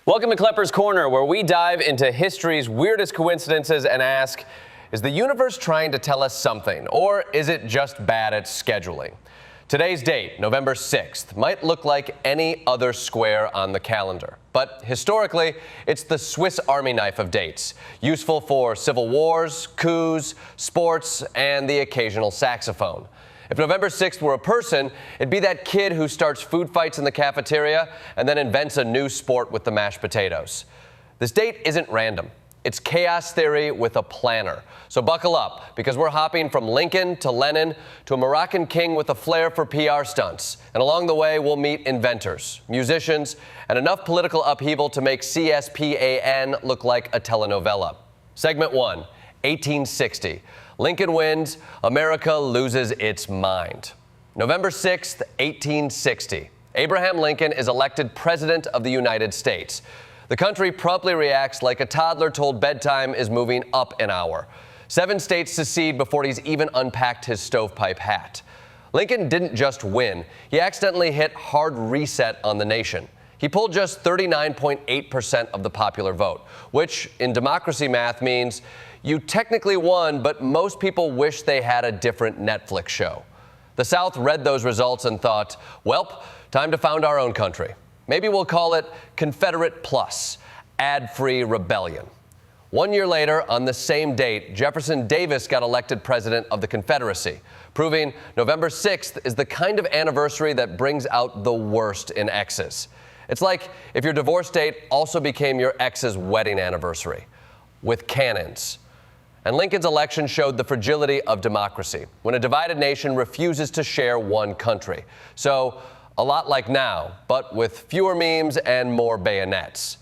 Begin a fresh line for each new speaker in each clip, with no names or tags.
Welcome to Kleppers Corner, where we dive into history's weirdest coincidences and ask, is the universe trying to tell us something, or is it just bad at scheduling? Today's date, November 6th, might look like any other square on the calendar. But historically, it's the Swiss Army knife of dates, useful for civil wars, coups, sports, and the occasional saxophone. If November 6th were a person, it'd be that kid who starts food fights in the cafeteria and then invents a new sport with the mashed potatoes. This date isn't random. It's chaos theory with a planner. So buckle up, because we're hopping from Lincoln to Lenin to a Moroccan king with a flair for PR stunts. And along the way, we'll meet inventors, musicians, and enough political upheaval to make CSPAN look like a telenovela. Segment 1, 1860. Lincoln wins, America loses its mind. November 6th, 1860. Abraham Lincoln is elected President of the United States. The country promptly reacts like a toddler told bedtime is moving up an hour. 7 states secede before he's even unpacked his stovepipe hat. Lincoln didn't just win. He accidentally hit hard reset on the nation. He pulled just 39.8% of the popular vote, which in democracy math means you technically won, but most people wish they had a different Netflix show. The South read those results and thought, welp, time to found our own country. Maybe we'll call it Confederate Plus, ad-free rebellion. 1 year later, on the same date, Jefferson Davis got elected president of the Confederacy, proving November 6th is the kind of anniversary that brings out the worst in exes. It's like if your divorce date also became your ex's wedding anniversary, with cannons. And Lincoln's election showed the fragility of democracy, when a divided nation refuses to share one country. So, a lot like now, but with fewer memes and more bayonets.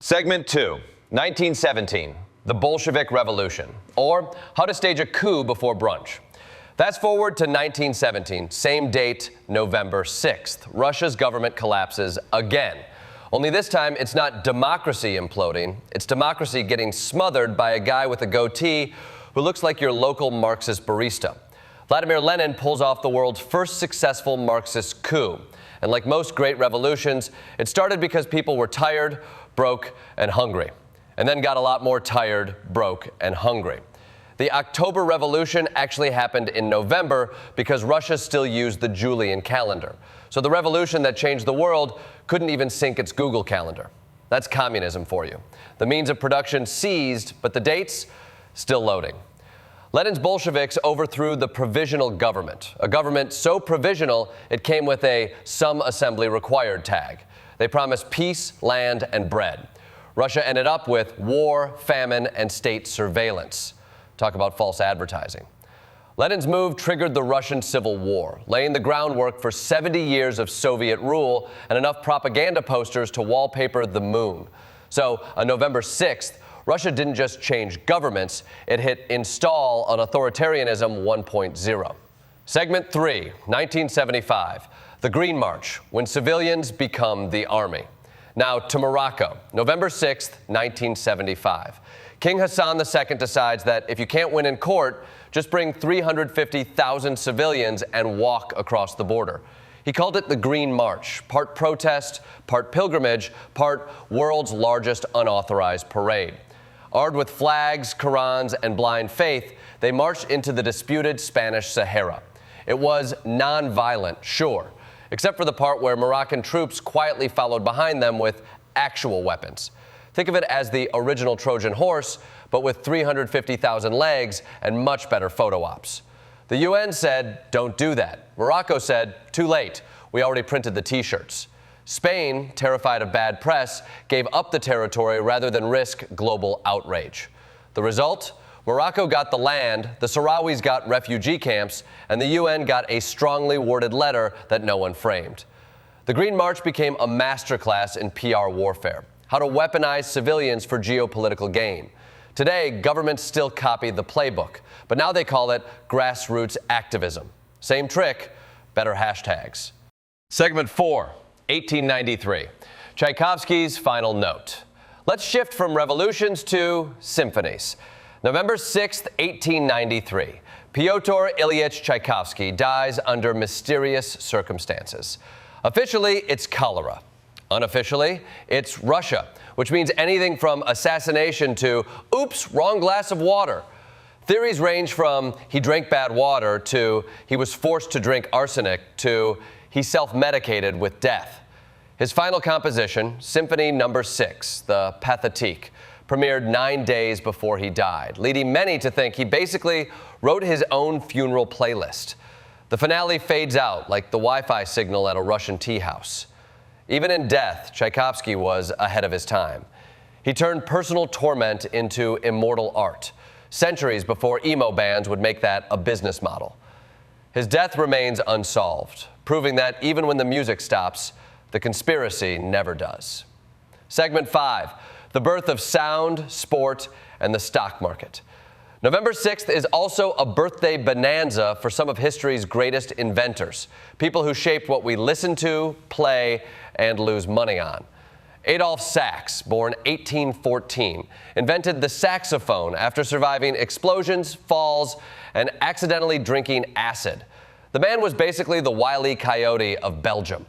Segment 2, 1917, the Bolshevik Revolution, or how to stage a coup before brunch. Fast forward to 1917, same date, November 6th. Russia's government collapses again. Only this time, it's not democracy imploding, it's democracy getting smothered by a guy with a goatee who looks like your local Marxist barista. Vladimir Lenin pulls off the world's first successful Marxist coup. And like most great revolutions, it started because people were tired, broke, and hungry. And then got a lot more tired, broke, and hungry. The October Revolution actually happened in November because Russia still used the Julian calendar. So the revolution that changed the world couldn't even sync its Google calendar. That's communism for you. The means of production seized, but the dates still loading. Lenin's Bolsheviks overthrew the provisional government, a government so provisional it came with a "some assembly required" tag. They promised peace, land, and bread. Russia ended up with war, famine, and state surveillance. Talk about false advertising. Lenin's move triggered the Russian Civil War, laying the groundwork for 70 years of Soviet rule and enough propaganda posters to wallpaper the moon. So, on November 6th, Russia didn't just change governments, it hit install on authoritarianism 1.0. Segment 3, 1975, the Green March, when civilians become the army. Now to Morocco, November 6th, 1975. King Hassan II decides that if you can't win in court, just bring 350,000 civilians and walk across the border. He called it the Green March, part protest, part pilgrimage, part world's largest unauthorized parade. Armed with flags, Qurans, and blind faith, they marched into the disputed Spanish Sahara. It was non-violent, sure, except for the part where Moroccan troops quietly followed behind them with actual weapons. Think of it as the original Trojan horse, but with 350,000 legs and much better photo ops. The UN said, don't do that. Morocco said, too late. We already printed the t-shirts. Spain, terrified of bad press, gave up the territory rather than risk global outrage. The result? Morocco got the land, the Sahrawis got refugee camps, and the UN got a strongly worded letter that no one framed. The Green March became a masterclass in PR warfare, how to weaponize civilians for geopolitical gain. Today, governments still copy the playbook, but now they call it grassroots activism. Same trick, better hashtags. Segment 4, 1893, Tchaikovsky's Final Note. Let's shift from revolutions to symphonies. November 6, 1893, Pyotr Ilyich Tchaikovsky dies under mysterious circumstances. Officially, it's cholera.
Unofficially, it's Russia, which means anything from assassination to, oops, wrong glass of water. Theories range from he drank bad water to he was forced to drink arsenic to he self-medicated with death. His final composition, Symphony No. 6, the Pathétique, premiered 9 days before he died, leading many to think he basically wrote his own funeral playlist. The finale fades out like the Wi-Fi signal at a Russian tea house. Even in death, Tchaikovsky was ahead of his time. He turned personal torment into immortal art, centuries before emo bands would make that a business model. His death remains unsolved, proving that even when the music stops, the conspiracy never does. Segment 5, the birth of sound, sport, and the stock market. November 6th is also a birthday bonanza for some of history's greatest inventors, people who shaped what we listen to, play, and lose money on. Adolph Sax, born 1814, invented the saxophone after surviving explosions, falls, and accidentally drinking acid. The man was basically the Wile E. Coyote of Belgium.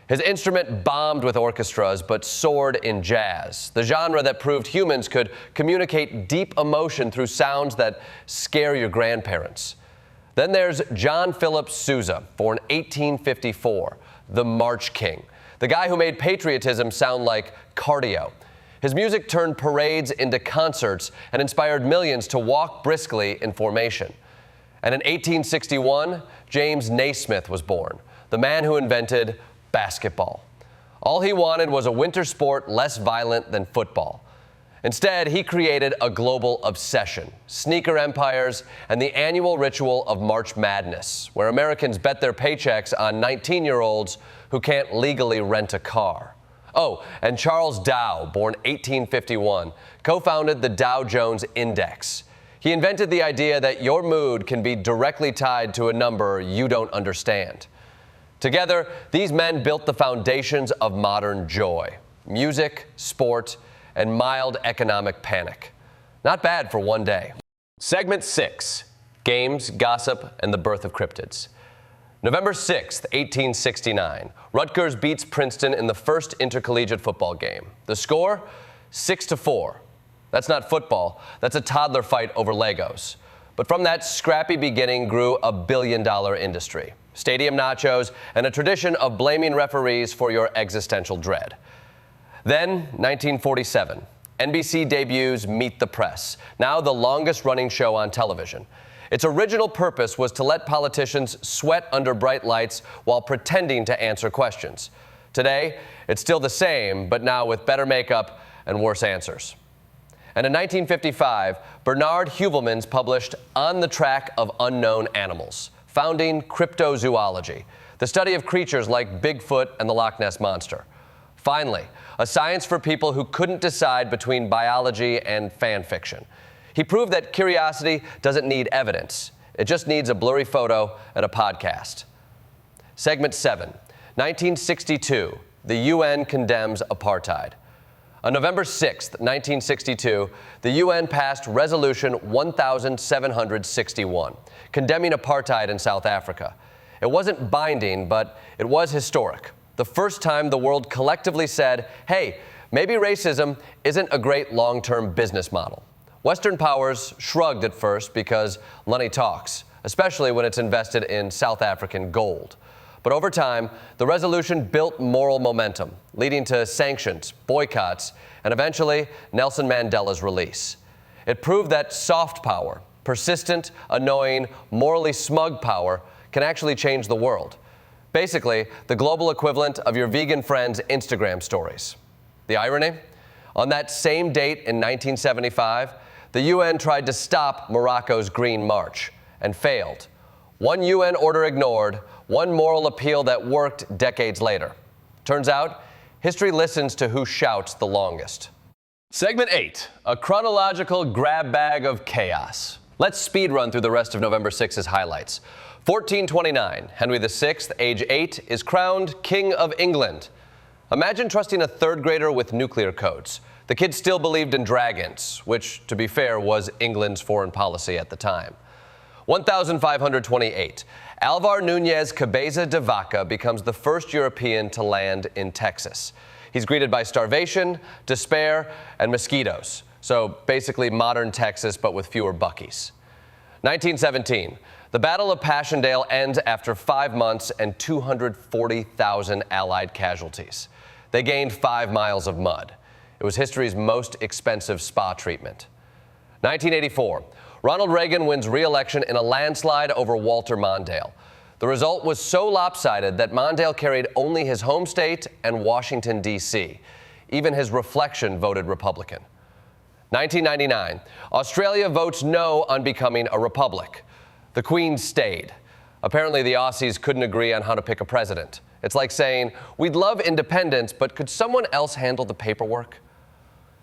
His instrument bombed with orchestras but soared in jazz, the genre that proved humans could communicate deep emotion through sounds that scare your grandparents. Then there's John Philip Sousa, born 1854, the March King, the guy who made patriotism sound like cardio. His music turned parades into concerts and inspired millions to walk briskly in formation. And in 1861, James Naismith was born, the man who invented basketball. All he wanted was a winter sport less violent than football. Instead, he created a global obsession, sneaker empires, and the annual ritual of March Madness, where Americans bet their paychecks on 19-year-olds who can't legally rent a car. Oh, and Charles Dow, born 1851, co-founded the Dow Jones Index. He invented the idea that your mood can be directly tied to a number you don't understand. Together, these men built the foundations of modern joy: music, sport, and mild economic panic. Not bad for one day. Segment 6, games, gossip, and the birth of cryptids. November 6th, 1869, Rutgers beats Princeton in the first intercollegiate football game. The score, 6-4. That's not football, that's a toddler fight over Legos. But from that scrappy beginning grew a billion-dollar industry, stadium nachos, and a tradition of blaming referees for your existential dread. Then, 1947, NBC debuts Meet the Press, now the longest-running show on television. Its original purpose was to let politicians sweat under bright lights while pretending to answer questions. Today, it's still the same, but now with better makeup and worse answers. And in 1955, Bernard Heuvelmans published On the Track of Unknown Animals, founding cryptozoology, the study of creatures like Bigfoot and the Loch Ness Monster. Finally, a science for people who couldn't decide between biology and fan fiction. He proved that curiosity doesn't need evidence. It just needs a blurry photo and a podcast. Segment 7, 1962, the UN condemns apartheid. On November 6, 1962, the UN passed Resolution 1761, condemning apartheid in South Africa. It wasn't binding, but it was historic. The first time the world collectively said, hey, maybe racism isn't a great long-term business model. Western powers shrugged at first because money talks, especially when it's invested in South African gold. But over time, the resolution built moral momentum, leading to sanctions, boycotts, and eventually Nelson Mandela's release. It proved that soft power, persistent, annoying, morally smug power, can actually change the world. Basically, the global equivalent of your vegan friend's Instagram stories. The irony? On that same date in 1975, the UN tried to stop Morocco's Green March and failed. One UN order ignored, one moral appeal that worked decades later. Turns out, history listens to who shouts the longest. Segment 8, a chronological grab bag of chaos. Let's speed run through the rest of November 6's highlights. 1429, Henry VI, age 8, is crowned King of England. Imagine trusting a third grader with nuclear codes. The kid still believed in dragons, which, to be fair, was England's foreign policy at the time. 1528, Alvar Núñez Cabeza de Vaca becomes the first European to land in Texas. He's greeted by starvation, despair, and mosquitoes. So basically modern Texas, but with fewer Buc-ee's. 1917. The Battle of Passchendaele ends after 5 months and 240,000 Allied casualties. They gained 5 miles of mud. It was history's most expensive spa treatment. 1984. Ronald Reagan wins re-election in a landslide over Walter Mondale. The result was so lopsided that Mondale carried only his home state and Washington, D.C. Even his reflection voted Republican. 1999. Australia votes no on becoming a republic. The Queen stayed. Apparently, the Aussies couldn't agree on how to pick a president. It's like saying, we'd love independence, but could someone else handle the paperwork?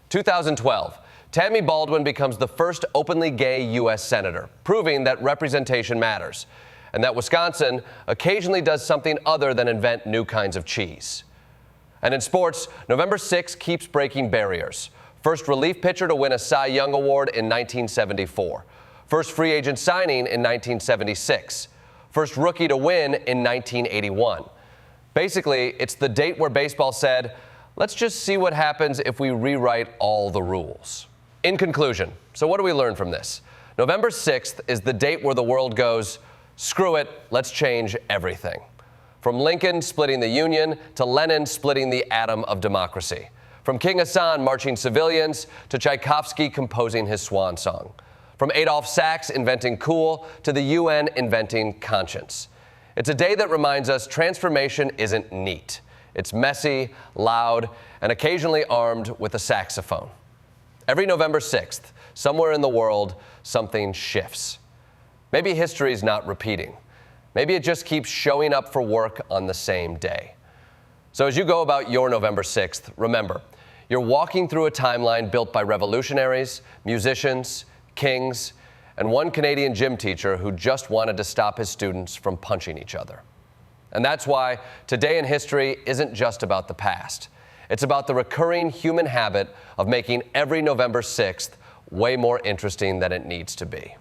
2012. Tammy Baldwin becomes the first openly gay U.S. senator, proving that representation matters, and that Wisconsin occasionally does something other than invent new kinds of cheese. And in sports, November 6 keeps breaking barriers. First relief pitcher to win a Cy Young Award in 1974. First free agent signing in 1976. First rookie to win in 1981. Basically, it's the date where baseball said, let's just see what happens if we rewrite all the rules. In conclusion, so what do we learn from this? November 6th is the date where the world goes, screw it, let's change everything. From Lincoln splitting the Union to Lenin splitting the atom of democracy. From King Hassan marching civilians to Tchaikovsky composing his swan song. From Adolph Sachs inventing cool to the UN inventing conscience. It's a day that reminds us transformation isn't neat. It's messy, loud, and occasionally armed with a saxophone. Every November 6th, somewhere in the world, something shifts. Maybe history's not repeating. Maybe it just keeps showing up for work on the same day. So as you go about your November 6th, remember, you're walking through a timeline built by revolutionaries, musicians, kings, and one Canadian gym teacher who just wanted to stop his students from punching each other. And that's why Today in History isn't just about the past. It's about the recurring human habit of making every November 6th way more interesting than it needs to be.